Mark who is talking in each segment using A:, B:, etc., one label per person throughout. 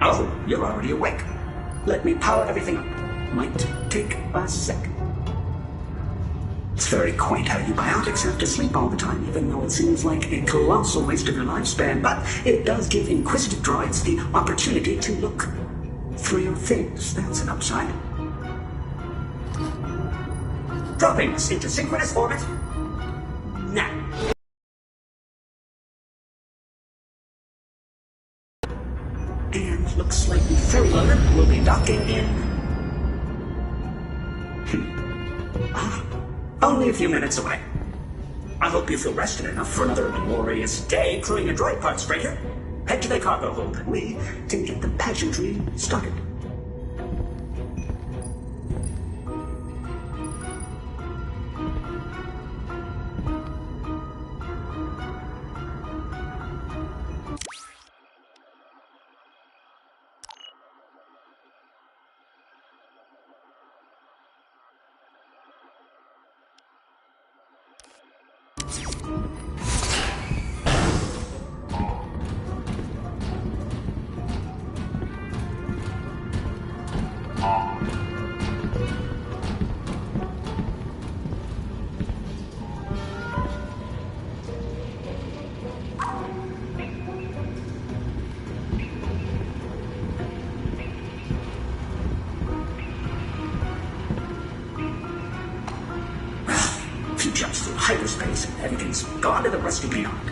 A: Oh, you're already awake. Let me power everything up. Might take a sec. It's very quaint how you biotics have to sleep all the time, even though it seems like a colossal waste of your lifespan, but it does give inquisitive droids the opportunity to look through your things. That's an upside. Dropping us into synchronous orbit now. And looks like the ferry loader will be docking in... only a few minutes away. I hope you feel rested enough for another glorious day crewing a droid parts freighter. Head to the cargo hold and we can get the pageantry started. Jumps through hyperspace and everything's gone to the rusty beyond.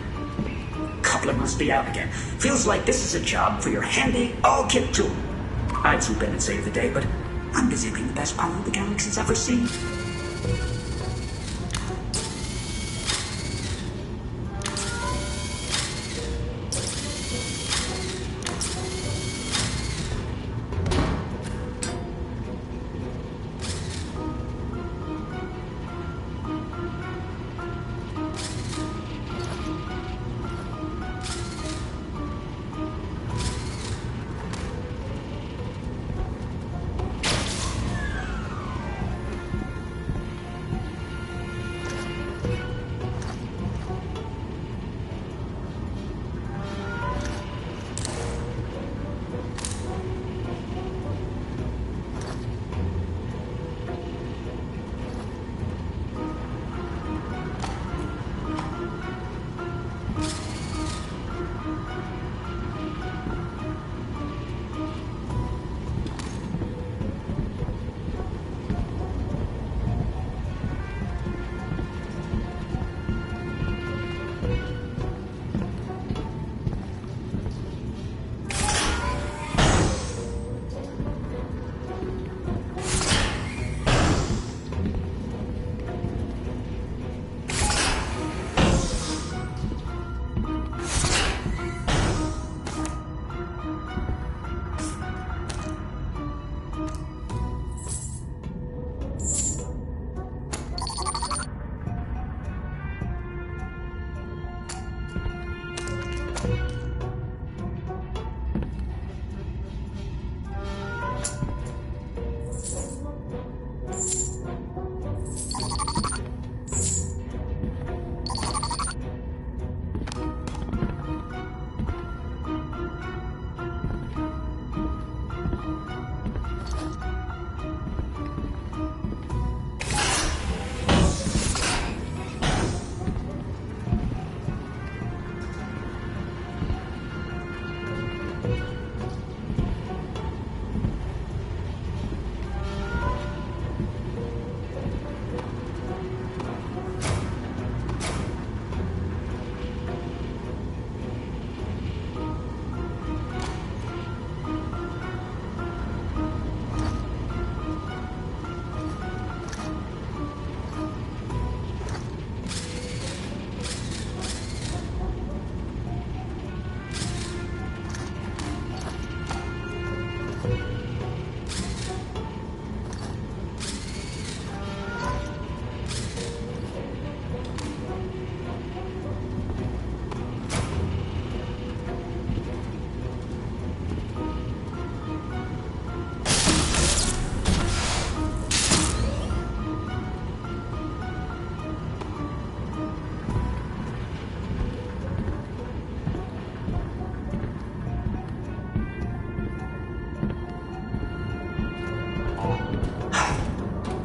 A: Coupler must be out again. Feels like this is a job for your handy all-kit tool. I'd swoop in and save the day, but I'm busy being the best pilot the galaxy's ever seen.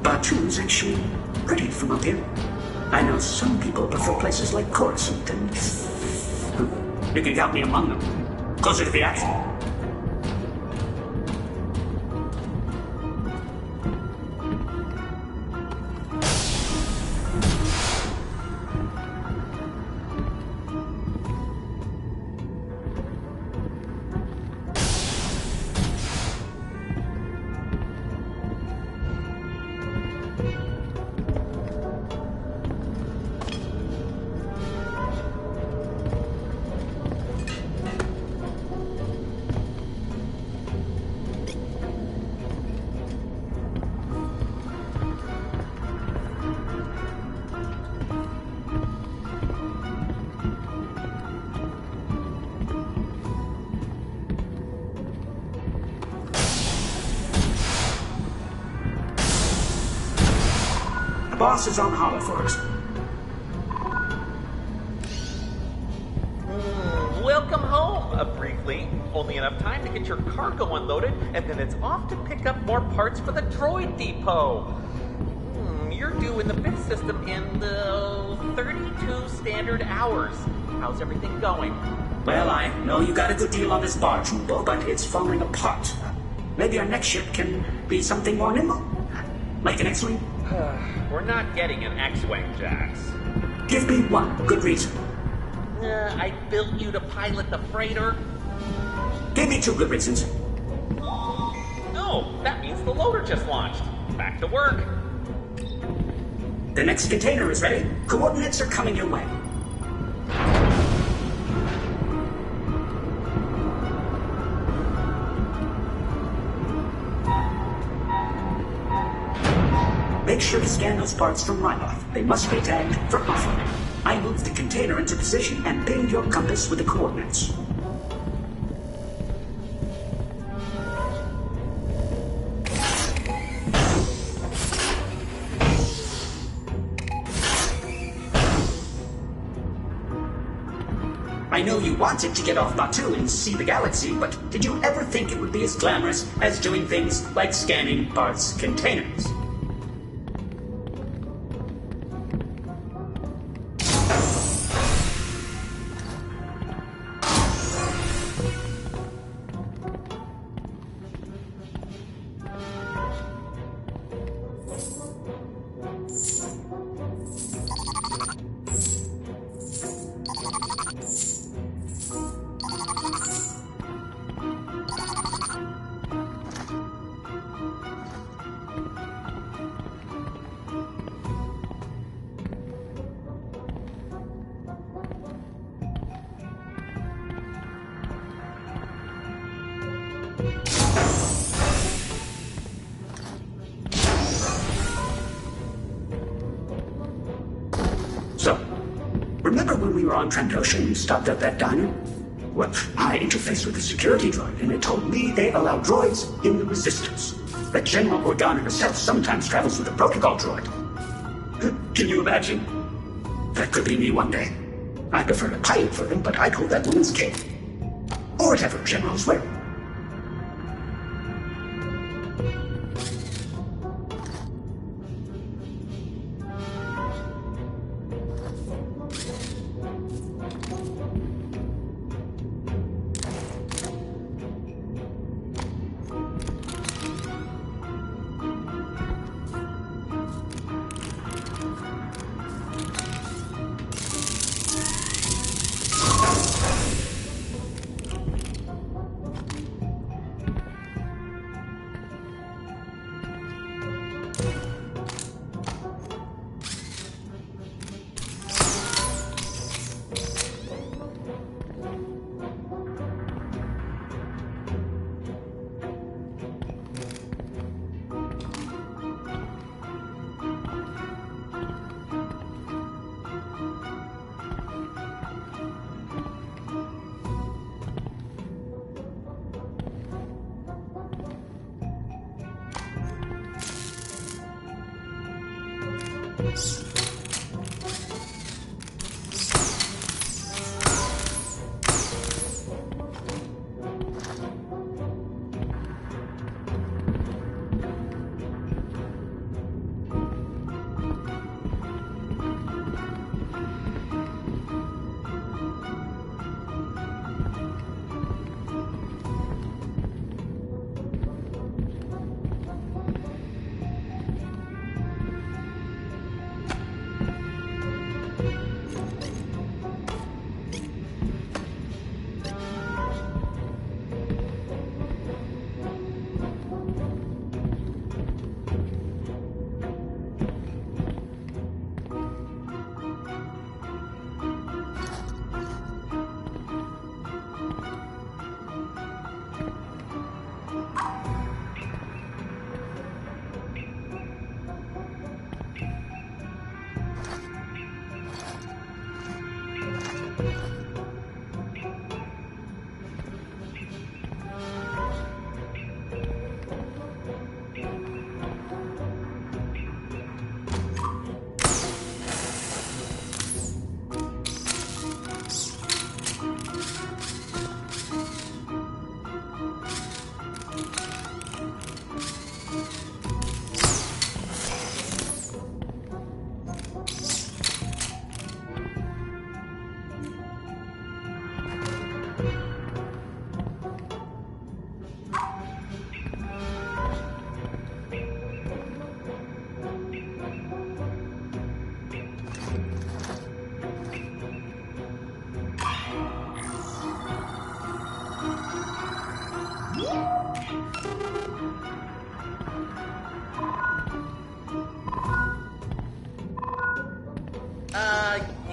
A: Batu's actually pretty from up here. I know some people prefer places like Coruscant and... You can count me among them. Closer to the action. The boss is on holler for us.
B: Welcome home, briefly. Only enough time to get your cargo unloaded, and then it's off to pick up more parts for the droid depot. You're due in the bit system in the 32 standard hours. How's everything going?
A: Well, I know you got a good deal on this barge, Rubo, but it's falling apart. Maybe our next ship can be something more nimble. Like an X-Wing?
B: We're not getting an X-Wing, Jax.
A: Give me one good reason.
B: I built you to pilot the freighter.
A: Give me two good reasons.
B: No, that means the loader just launched. Back to work.
A: The next container is ready. Coordinates are coming your way. Make sure to scan those parts from Ryloth. They must be tagged for offloading. I moved the container into position and pinged your compass with the coordinates. I know you wanted to get off Batu and see the galaxy, but did you ever think it would be as glamorous as doing things like scanning parts containers? So, remember when we were on Trandoshan and stopped at that diner? Well, I interfaced with the security droid, and it told me they allow droids in the Resistance. That General Organa herself sometimes travels with a protocol droid. Can you imagine? That could be me one day. I prefer to pilot for them, but I'd hold that woman's cape. Or whatever generals wear.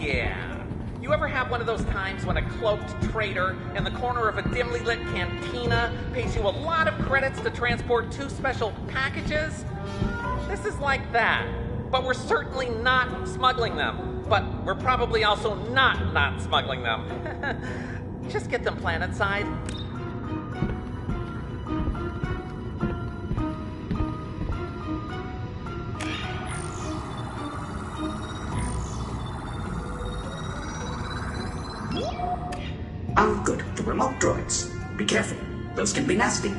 B: Yeah. You ever have one of those times when a cloaked traitor in the corner of a dimly lit cantina pays you a lot of credits to transport 2 special packages? This is like that. But we're certainly not smuggling them. But we're probably also not smuggling them. Just get them planet side.
A: Good. The remote droids. Be careful. Those can be nasty.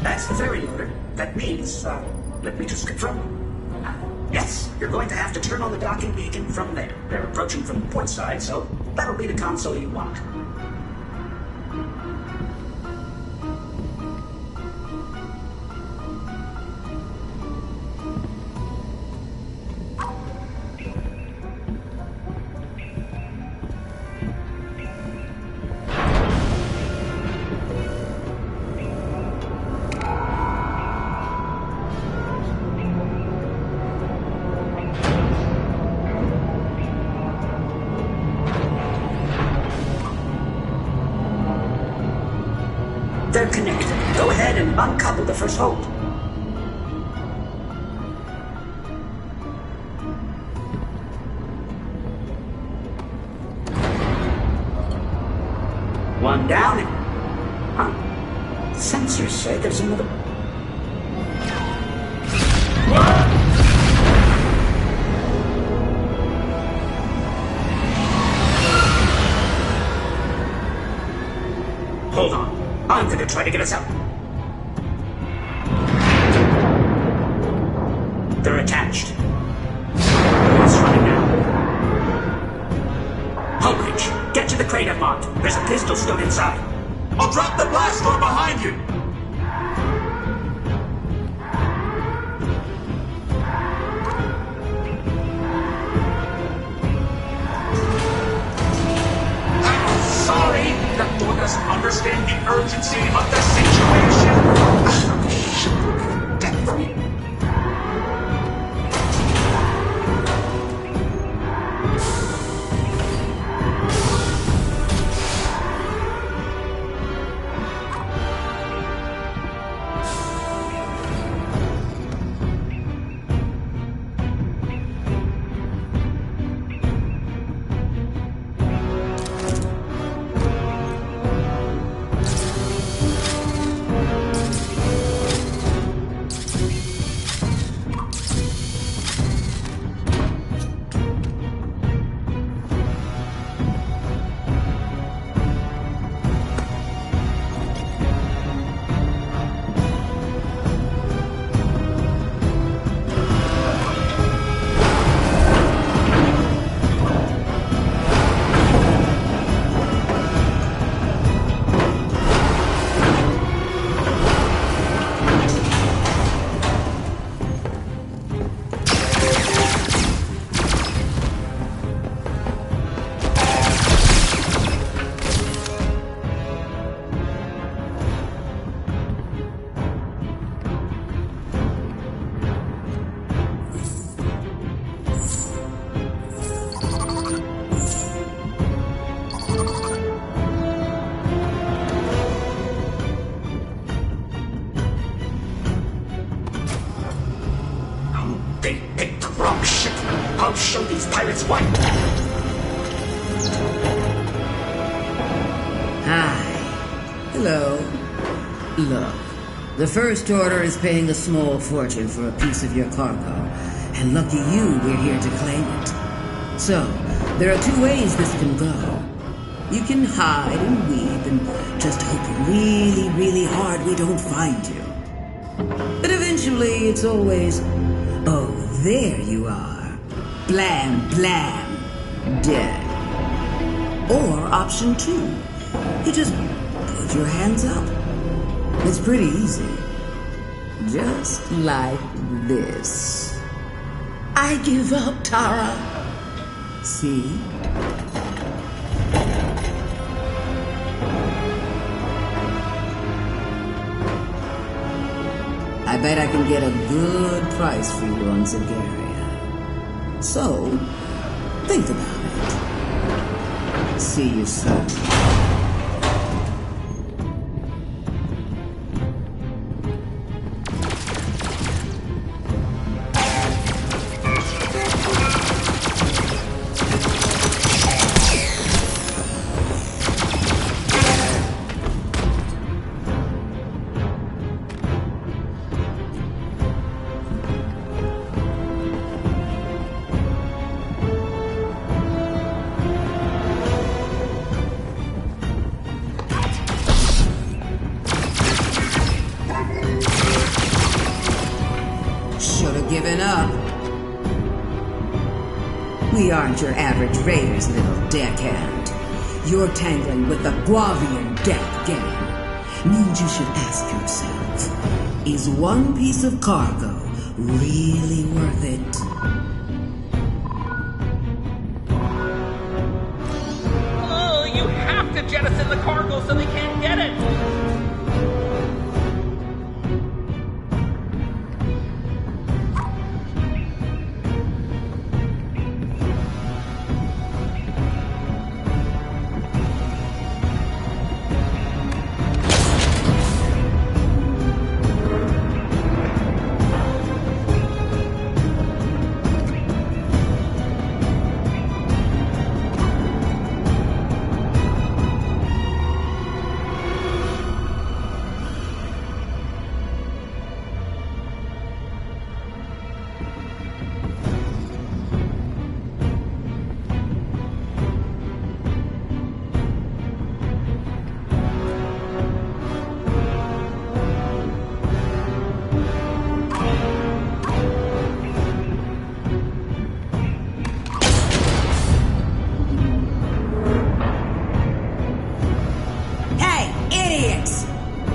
A: That's the ferry loader. That means, let me just confirm. Yes, you're going to have to turn on the docking beacon from there. They're approaching from the port side, so that'll be the console you want. They're connected. Go ahead and uncouple the first hold. One down. Huh. Sensors say there's another. Hold on. I'm gonna try to get us out. They're attached. It's running now. Hullbridge, get to the crate I've marked. There's a pistol stowed inside.
C: I'll drop the blast door behind you! I'm sorry! That door doesn't understand the urgency of the situation!
A: Death for me. They picked the wrong ship. I'll show these pirates why.
D: Hello. Look, the First Order is paying a small fortune for a piece of your cargo, and lucky you, we're here to claim it. So, there are two ways this can go. You can hide and weep and just hope really, really hard we don't find you. But eventually, it's always, oh, there you are. Blam, blam, dead. Or option 2, you just put your hands up. It's pretty easy. Just like this. I give up, Tara. See? I bet I can get a good price for you on Zagaria. So, think about it. See you soon. Given up. We aren't your average raiders, little deckhand. You're tangling with the Guavian death gang. Means you should ask yourself, is one piece of cargo really worth it?
B: Oh, you have to jettison the cargo so they can't get it!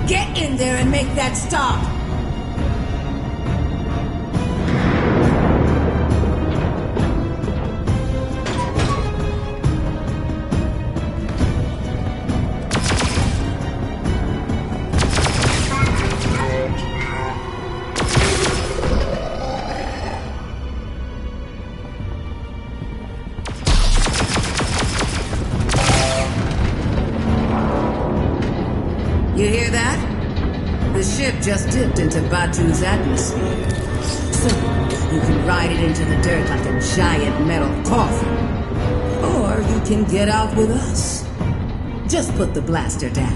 D: Get in there and make that stop! You hear that? The ship just dipped into Batu's atmosphere. So, you can ride it into the dirt like a giant metal coffin. Or you can get out with us. Just put the blaster down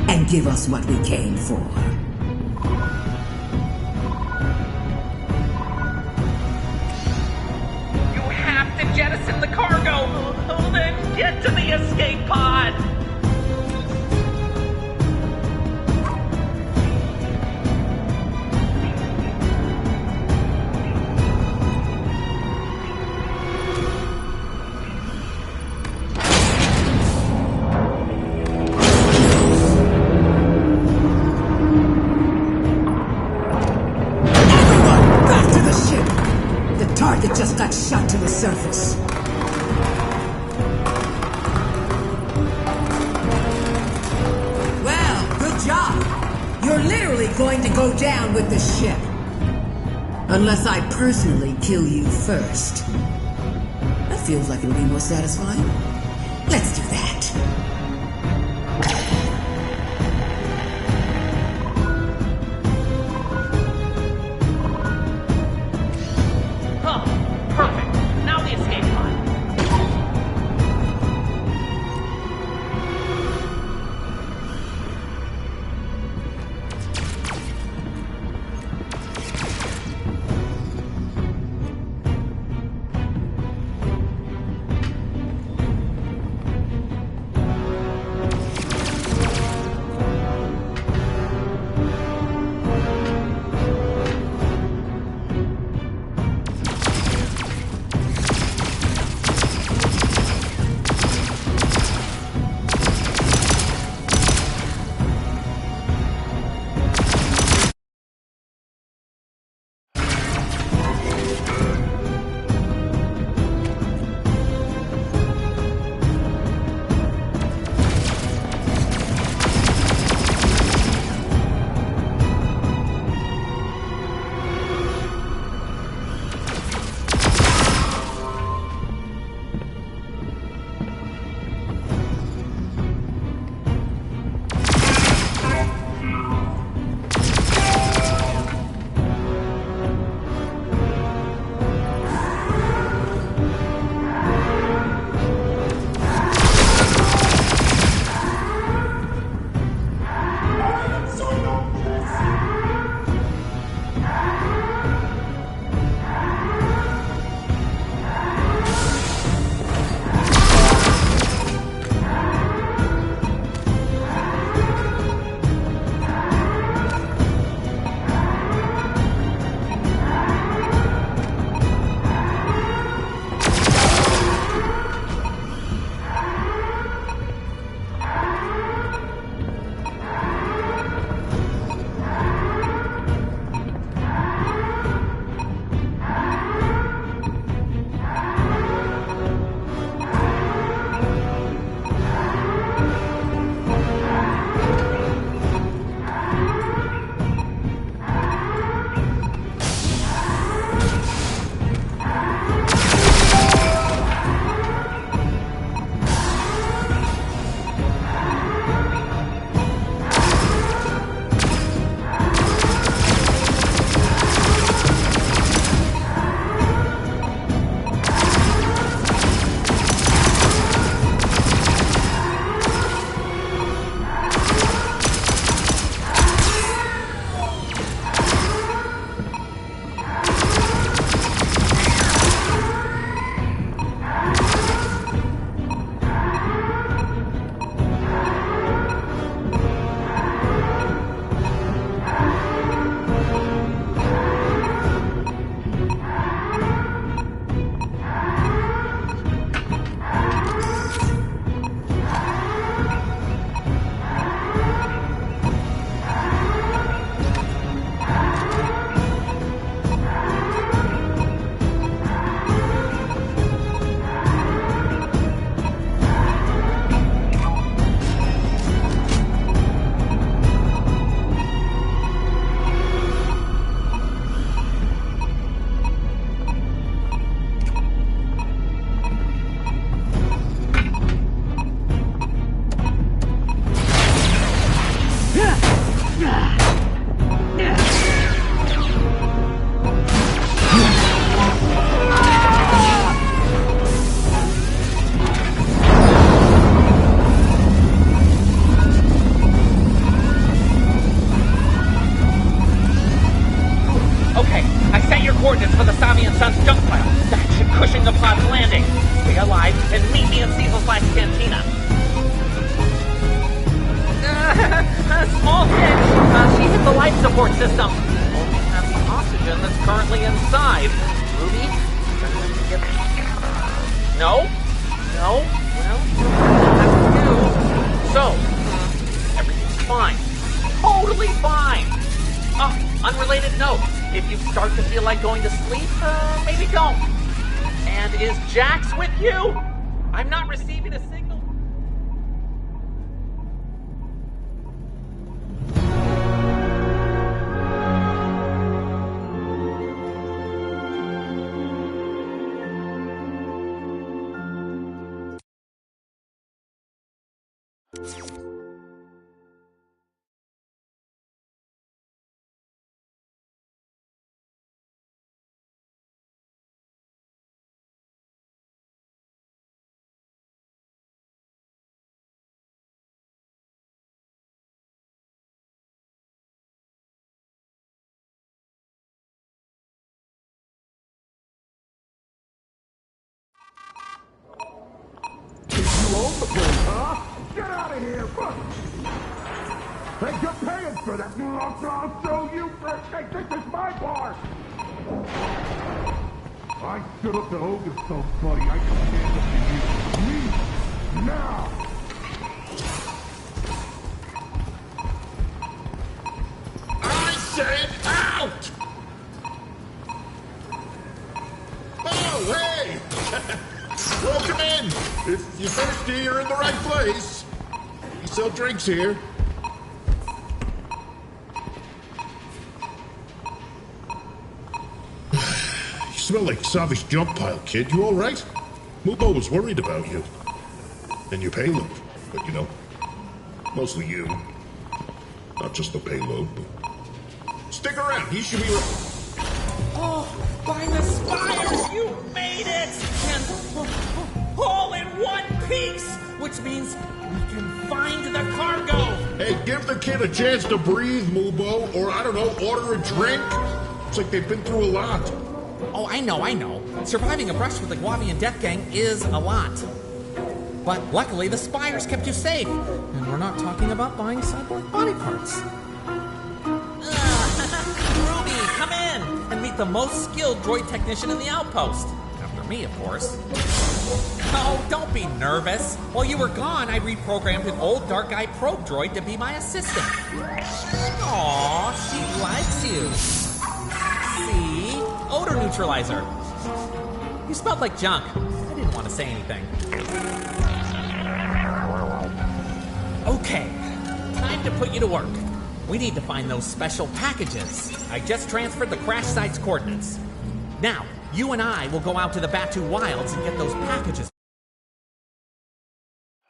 D: and give us what we came for.
B: You have to jettison the cargo! Then get to the escape pod!
D: Target just got shot to the surface. Well, good job. You're literally going to go down with the ship. Unless I personally kill you first. That feels like it'll be more satisfying. Let's do that.
B: and meet me in Cecil's Black Cantina. Small hit. She hit the life support system. Only has the oxygen that's currently inside. Ruby, you're gonna have to get... No? No? Well, that's what you have to do. So, everything's fine. Totally fine. Unrelated note. If you start to feel like going to sleep, maybe don't. And is Jax with you? I'm not receiving a signal.
C: You own the place, huh? Get out of here! Hey, you're paying for that! I'll show you first! Hey, this is my bar! I stood up to Hogan so, buddy, I can stand up to you. Me! Now!
E: I said out! Oh, hey! Welcome in! If you're thirsty, you're in the right place. We sell drinks here. You smell like Savi's jump pile, kid. You all right? Mubo was worried about you. And your payload. But, you know, mostly you. Not just the payload, but... Stick around. He should be...
B: Oh, find the spires! You made it! And all in one piece! Which means we can find the cargo!
E: Hey, give the kid a chance to breathe, Mubo. Or, I don't know, order a drink. It's like they've been through a lot.
B: Oh, I know. Surviving a brush with the Guavian Death Gang is a lot. But luckily, the spires kept you safe. And we're not talking about buying cyborg body parts. Ruby, come in and meet the most skilled droid technician in the outpost. After me, of course. Oh, don't be nervous. While you were gone, I reprogrammed an old Dark Eye probe droid to be my assistant. Aw, she likes you. See? Odor neutralizer. You smelled like junk. I didn't want to say anything. Okay, time to put you to work. We need to find those special packages. I just transferred the crash site's coordinates. Now, you and I will go out to the Batu Wilds and get those packages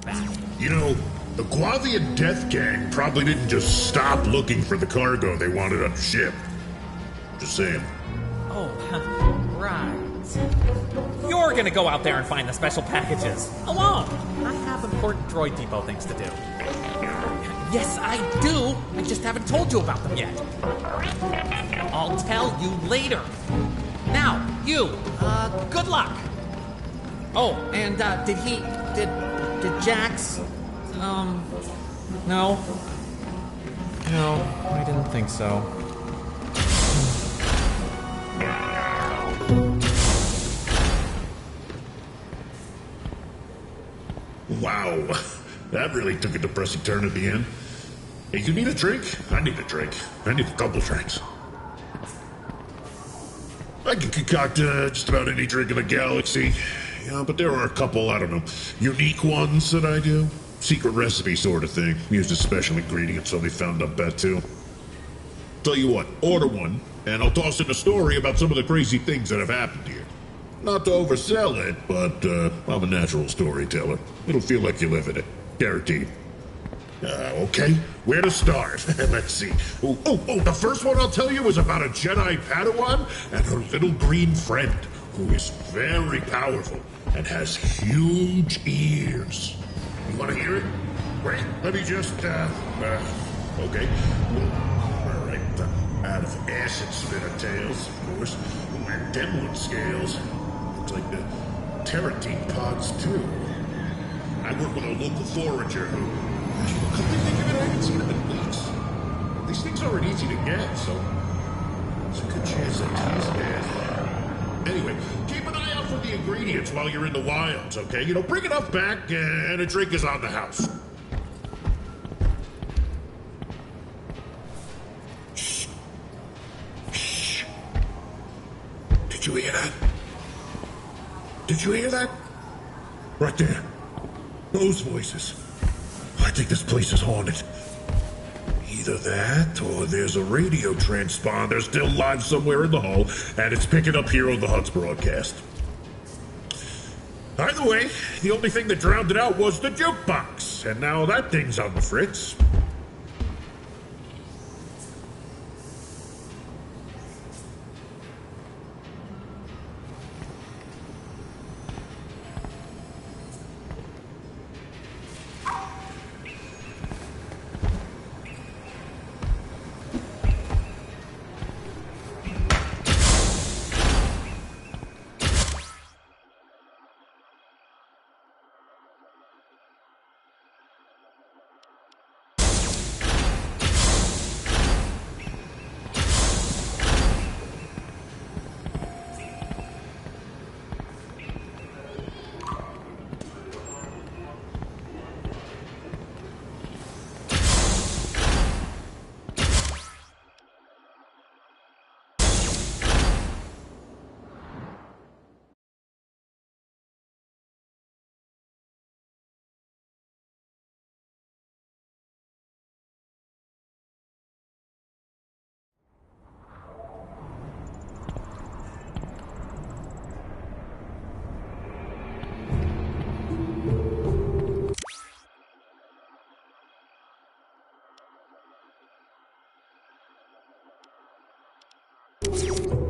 B: back.
E: You know, the Guavian Death Gang probably didn't just stop looking for the cargo they wanted on the ship. Just saying.
B: Oh, right. You're gonna go out there and find the special packages. Alone. I have important droid depot things to do. Yes, I do. I just haven't told you about them yet. I'll tell you later. Now, you, good luck. Oh, and, did Jax, no? No, I didn't think so.
E: Wow, that really took a depressing turn at the end. Hey, you need a drink? I need a drink. I need a couple drinks. I can concoct just about any drink in the galaxy. Yeah, but there are a couple, I don't know, unique ones that I do. Secret recipe sort of thing. Used a special ingredient so they found up Batu. Tell you what, order one, and I'll toss in a story about some of the crazy things that have happened here. Not to oversell it, but I'm a natural storyteller. It'll feel like you live in it. Guaranteed. Okay, where to start? Let's see. Oh, the first one I'll tell you is about a Jedi Padawan and her little green friend, who is very powerful and has huge ears. You want to hear it? Wait, let me just, okay. All right, out of acid spitter tails, of course. And Demwood scales. Looks like the Terratine pods, too. I work with a local forager who... Come to think of it, I haven't seen him in weeks. These things aren't easy to get, so... There's a good chance that he's dead. Anyway, keep an eye out for the ingredients while you're in the wilds, okay? You know, bring enough back, and a drink is on the house. Shh. Shh. Did you hear that? Did you hear that? Right there. Those voices. I think this place is haunted. Either that, or there's a radio transponder still live somewhere in the hull, and it's picking up Hero of the Hut's broadcast. Either way, the only thing that drowned it out was the jukebox, and now that thing's on the fritz.
A: You